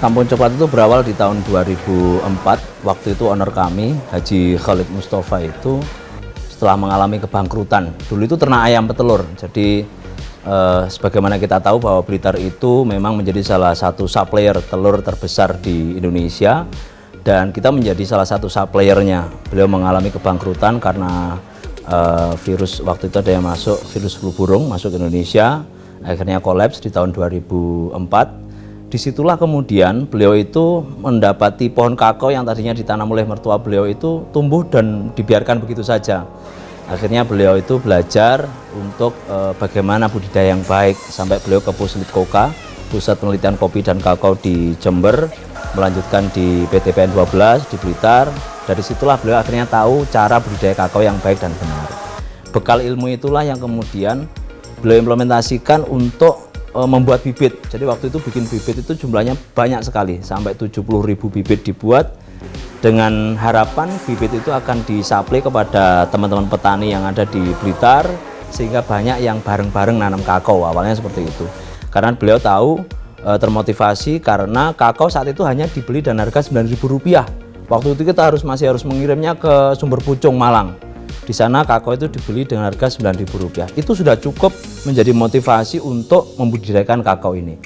Kampung Coklat itu berawal di tahun 2004. Waktu itu owner kami, Haji Khalid Mustafa itu setelah mengalami kebangkrutan. Dulu itu ternak ayam petelur. Jadi sebagaimana kita tahu bahwa Blitar itu memang menjadi salah satu supplier telur terbesar di Indonesia. Dan kita menjadi salah satu suppliernya. Beliau mengalami kebangkrutan karena virus, waktu itu ada yang masuk, virus flu burung masuk ke Indonesia. Akhirnya kolaps di tahun 2004. Disitulah kemudian beliau itu mendapati pohon kakao yang tadinya ditanam oleh mertua beliau itu tumbuh dan dibiarkan begitu saja. Akhirnya beliau itu belajar untuk bagaimana budidaya yang baik, sampai beliau ke Puslitkoka, Pusat Penelitian Kopi dan Kakao di Jember, melanjutkan di PTPN 12 di Blitar. Dari situlah beliau akhirnya tahu cara budidaya kakao yang baik dan benar. Bekal ilmu itulah yang kemudian beliau implementasikan untuk membuat bibit. Jadi waktu itu bikin bibit itu jumlahnya banyak sekali, sampai 70.000 bibit dibuat, dengan harapan bibit itu akan disuplai kepada teman-teman petani yang ada di Blitar, sehingga banyak yang bareng-bareng nanam kakao. Awalnya seperti itu, karena beliau tahu termotivasi karena kakao saat itu hanya dibeli dan harga Rp9.000. Waktu itu kita masih harus mengirimnya ke Sumber Pucung, Malang. Di sana kakao itu dibeli dengan harga Rp9.000. Itu sudah cukup menjadi motivasi untuk membudidayakan kakao ini.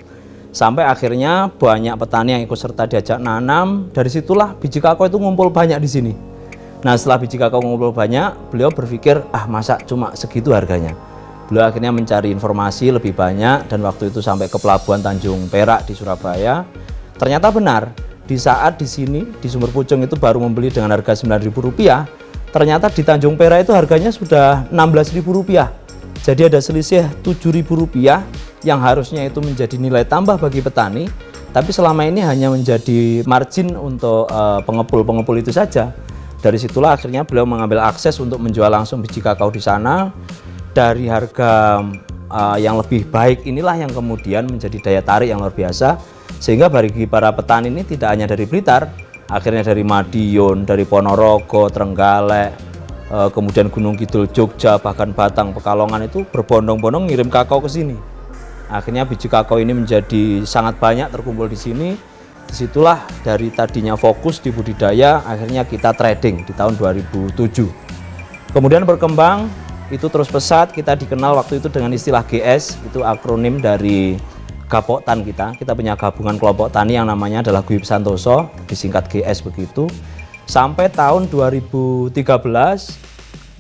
Sampai akhirnya banyak petani yang ikut serta diajak nanam. Dari situlah biji kakao itu ngumpul banyak di sini. Nah, setelah biji kakao ngumpul banyak, beliau berpikir, masa cuma segitu harganya. Beliau akhirnya mencari informasi lebih banyak, dan waktu itu sampai ke Pelabuhan Tanjung Perak di Surabaya. Ternyata benar, di saat di sini di Sumber Pucung itu baru membeli dengan harga Rp9.000. Ternyata di Tanjung Perak itu harganya sudah Rp16.000. Jadi ada selisih Rp7.000 yang harusnya itu menjadi nilai tambah bagi petani, tapi selama ini hanya menjadi margin untuk pengepul-pengepul itu saja. Dari situlah akhirnya beliau mengambil akses untuk menjual langsung biji kakao di sana. Dari harga yang lebih baik inilah yang kemudian menjadi daya tarik yang luar biasa, sehingga bagi para petani ini tidak hanya dari Blitar, akhirnya dari Madiun, dari Ponorogo, Trenggalek, kemudian Gunung Kidul, Jogja, bahkan Batang, Pekalongan itu berbondong-bondong ngirim kakao ke sini. Akhirnya biji kakao ini menjadi sangat banyak terkumpul di sini. Disitulah dari tadinya fokus di budidaya, akhirnya kita trading di tahun 2007. Kemudian berkembang, itu terus pesat. Kita dikenal waktu itu dengan istilah GS, itu akronim dari Gapoktan kita punya gabungan kelompok tani yang namanya adalah Guib Santoso, disingkat GS begitu. Sampai tahun 2013,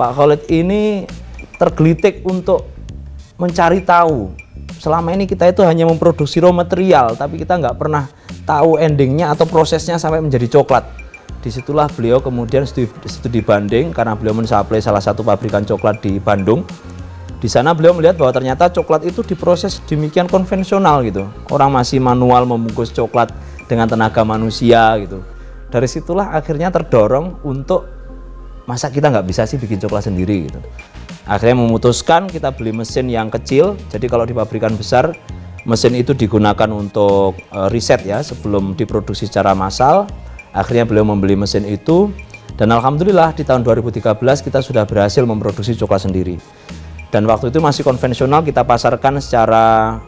Pak Khalid ini tergelitik untuk mencari tahu. Selama ini kita itu hanya memproduksi raw material, tapi kita nggak pernah tahu endingnya atau prosesnya sampai menjadi coklat. Disitulah beliau kemudian studi banding, karena beliau mensuplai salah satu pabrikan coklat di Bandung. Di sana beliau melihat bahwa ternyata coklat itu diproses demikian konvensional gitu. Orang masih manual membungkus coklat dengan tenaga manusia gitu. Dari situlah akhirnya terdorong untuk masa kita nggak bisa sih bikin coklat sendiri gitu. Akhirnya memutuskan kita beli mesin yang kecil. Jadi kalau di pabrikan besar mesin itu digunakan untuk riset ya sebelum diproduksi secara massal. Akhirnya beliau membeli mesin itu, dan alhamdulillah di tahun 2013 kita sudah berhasil memproduksi coklat sendiri. Dan waktu itu masih konvensional, kita pasarkan secara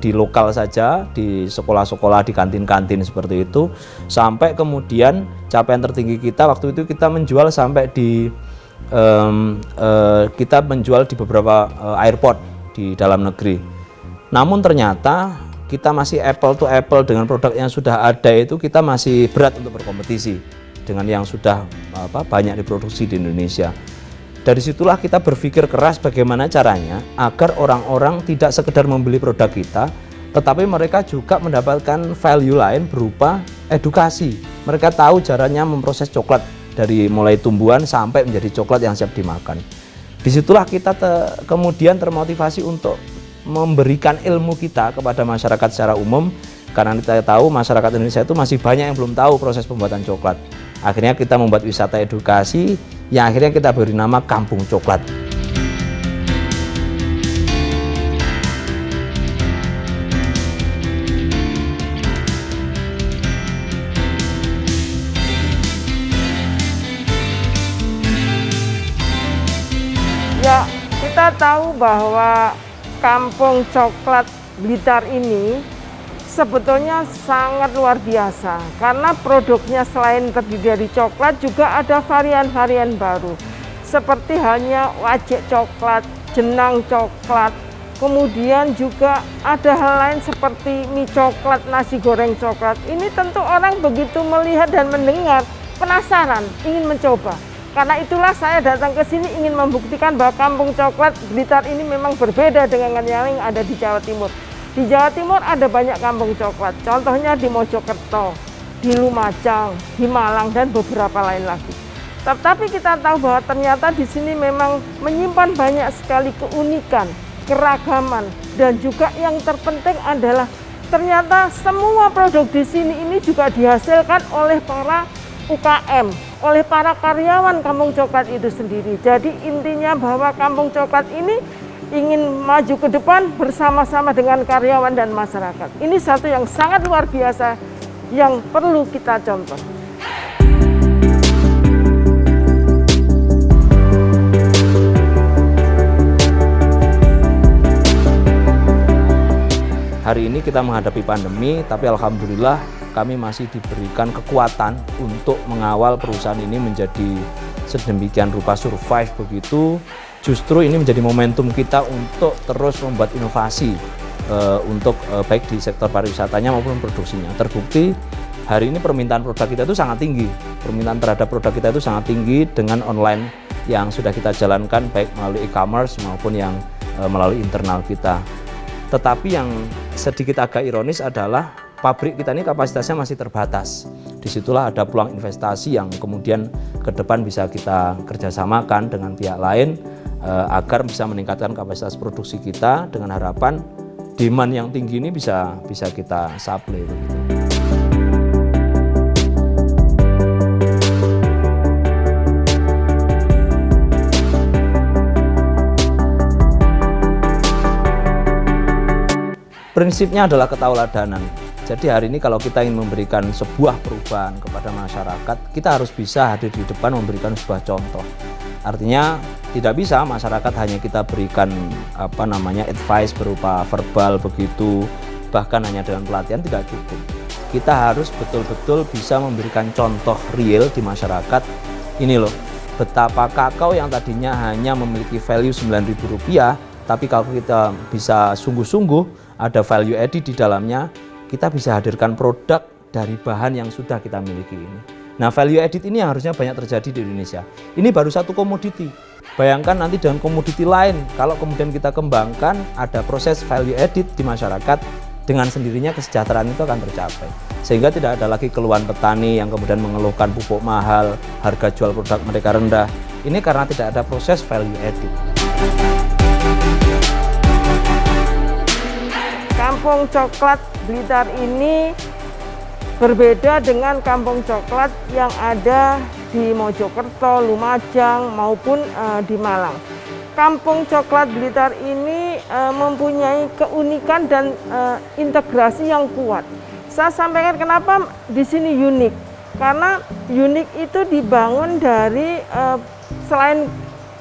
di lokal saja, di sekolah-sekolah, di kantin-kantin seperti itu. Sampai kemudian capaian tertinggi kita waktu itu kita menjual sampai di kita menjual di beberapa airport di dalam negeri. Namun ternyata kita masih apple to apple dengan produk yang sudah ada, itu kita masih berat untuk berkompetisi dengan yang sudah banyak diproduksi di Indonesia. Dari situlah kita berpikir keras bagaimana caranya agar orang-orang tidak sekedar membeli produk kita, tetapi mereka juga mendapatkan value lain berupa edukasi. Mereka tahu caranya memproses coklat dari mulai tumbuhan sampai menjadi coklat yang siap dimakan. Disitulah kita kemudian termotivasi untuk memberikan ilmu kita kepada masyarakat secara umum, karena kita tahu masyarakat Indonesia itu masih banyak yang belum tahu proses pembuatan coklat. Akhirnya kita membuat wisata edukasi yang akhirnya kita beri nama Kampung Coklat. Ya, kita tahu bahwa Kampung Coklat Blitar ini sebetulnya sangat luar biasa karena produknya selain terdiri dari coklat juga ada varian-varian baru seperti halnya wajik coklat, jenang coklat, kemudian juga ada hal lain seperti mie coklat, nasi goreng coklat. Ini tentu orang begitu melihat dan mendengar penasaran, ingin mencoba. Karena itulah saya datang ke sini ingin membuktikan bahwa Kampung Coklat Blitar ini memang berbeda dengan yang ada di Jawa Timur. Di Jawa Timur ada banyak kampung coklat, contohnya di Mojokerto, di Lumajang, di Malang, dan beberapa lain lagi. Tetapi kita tahu bahwa ternyata di sini memang menyimpan banyak sekali keunikan, keragaman, dan juga yang terpenting adalah ternyata semua produk di sini ini juga dihasilkan oleh para UKM, oleh para karyawan Kampung Coklat itu sendiri. Jadi intinya bahwa Kampung Coklat ini ingin maju ke depan bersama-sama dengan karyawan dan masyarakat. Ini satu yang sangat luar biasa yang perlu kita contoh. Hari ini kita menghadapi pandemi, tapi alhamdulillah kami masih diberikan kekuatan untuk mengawal perusahaan ini menjadi sedemikian rupa survive begitu. Justru ini menjadi momentum kita untuk terus membuat inovasi untuk baik di sektor pariwisatanya maupun produksinya. Terbukti hari ini permintaan produk kita itu sangat tinggi. Permintaan terhadap produk kita itu sangat tinggi dengan online yang sudah kita jalankan baik melalui e-commerce maupun yang melalui internal kita. Tetapi yang sedikit agak ironis adalah pabrik kita ini kapasitasnya masih terbatas. Disitulah ada peluang investasi yang kemudian ke depan bisa kita kerjasamakan dengan pihak lain agar bisa meningkatkan kapasitas produksi kita dengan harapan demand yang tinggi ini bisa kita supply. Prinsipnya adalah ketauladanan. Jadi hari ini kalau kita ingin memberikan sebuah perubahan kepada masyarakat, kita harus bisa hadir di depan memberikan sebuah contoh. Artinya tidak bisa masyarakat hanya kita berikan advice berupa verbal begitu, bahkan hanya dengan pelatihan tidak cukup. Kita harus betul-betul bisa memberikan contoh real di masyarakat. Ini loh, betapa kakao yang tadinya hanya memiliki value Rp9.000, tapi kalau kita bisa sungguh-sungguh ada value added di dalamnya, kita bisa hadirkan produk dari bahan yang sudah kita miliki ini. Nah, value added ini yang harusnya banyak terjadi di Indonesia. Ini baru satu komoditi. Bayangkan nanti dengan komoditi lain, kalau kemudian kita kembangkan, ada proses value added di masyarakat, dengan sendirinya kesejahteraan itu akan tercapai. Sehingga tidak ada lagi keluhan petani yang kemudian mengeluhkan pupuk mahal, harga jual produk mereka rendah. Ini karena tidak ada proses value added. Kampung Coklat Blitar ini berbeda dengan kampung coklat yang ada di Mojokerto, Lumajang maupun di Malang. Kampung Coklat Blitar ini mempunyai keunikan dan integrasi yang kuat. Saya sampaikan kenapa di sini unik. Karena unik itu dibangun dari selain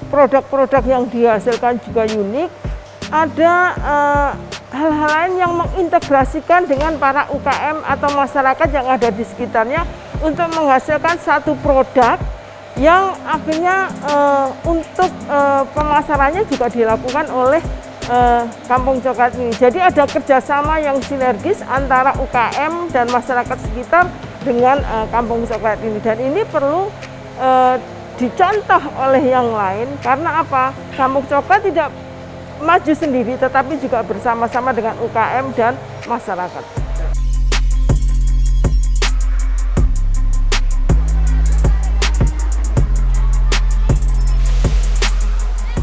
produk-produk yang dihasilkan juga unik, ada hal-hal lain yang mengintegrasikan dengan para UKM atau masyarakat yang ada di sekitarnya untuk menghasilkan satu produk yang akhirnya untuk pemasarannya juga dilakukan oleh Kampung Coklat ini. Jadi ada kerjasama yang sinergis antara UKM dan masyarakat sekitar dengan Kampung Coklat ini. Dan ini perlu dicontoh oleh yang lain karena apa? Kampung Coklat tidak maju sendiri, tetapi juga bersama-sama dengan UKM dan masyarakat.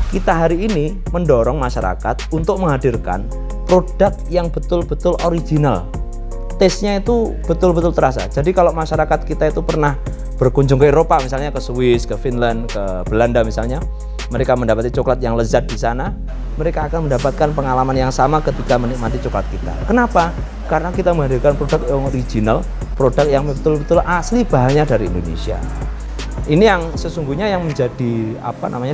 Kita hari ini mendorong masyarakat untuk menghadirkan produk yang betul-betul original. Taste-nya itu betul-betul terasa. Jadi kalau masyarakat kita itu pernah berkunjung ke Eropa, misalnya ke Swiss, ke Finland, ke Belanda misalnya, mereka mendapati coklat yang lezat di sana, mereka akan mendapatkan pengalaman yang sama ketika menikmati coklat kita. Kenapa? Karena kita menghadirkan produk yang original, produk yang betul-betul asli bahannya dari Indonesia. Ini yang sesungguhnya yang menjadi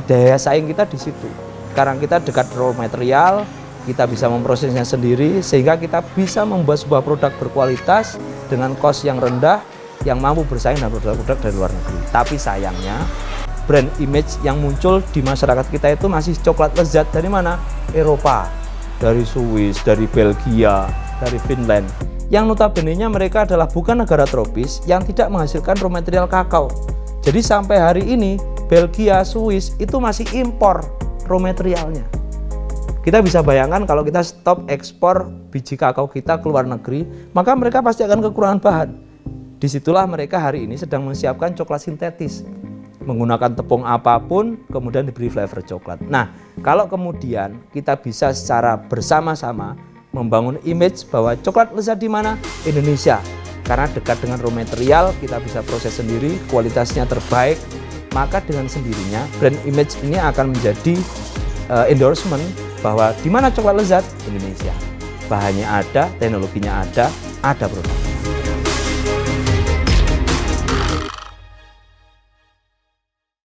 daya saing kita di situ. Karena kita dekat raw material, kita bisa memprosesnya sendiri sehingga kita bisa membuat sebuah produk berkualitas dengan cost yang rendah yang mampu bersaing dengan produk-produk dari luar negeri. Tapi sayangnya brand image yang muncul di masyarakat kita itu masih coklat lezat dari mana? Eropa, dari Swiss, dari Belgia, dari Finland. Yang notabene-nya mereka adalah bukan negara tropis yang tidak menghasilkan raw material kakao. Jadi sampai hari ini Belgia, Swiss itu masih impor raw materialnya. Kita bisa bayangkan kalau kita stop ekspor biji kakao kita ke luar negeri, maka mereka pasti akan kekurangan bahan. Disitulah mereka hari ini sedang menyiapkan coklat sintetis. Menggunakan tepung apapun, kemudian diberi flavor coklat. Nah, kalau kemudian kita bisa secara bersama-sama membangun image bahwa coklat lezat di mana? Indonesia. Karena dekat dengan raw material, kita bisa proses sendiri, kualitasnya terbaik, maka dengan sendirinya brand image ini akan menjadi endorsement bahwa di mana coklat lezat? Indonesia. Bahannya ada, teknologinya ada produk.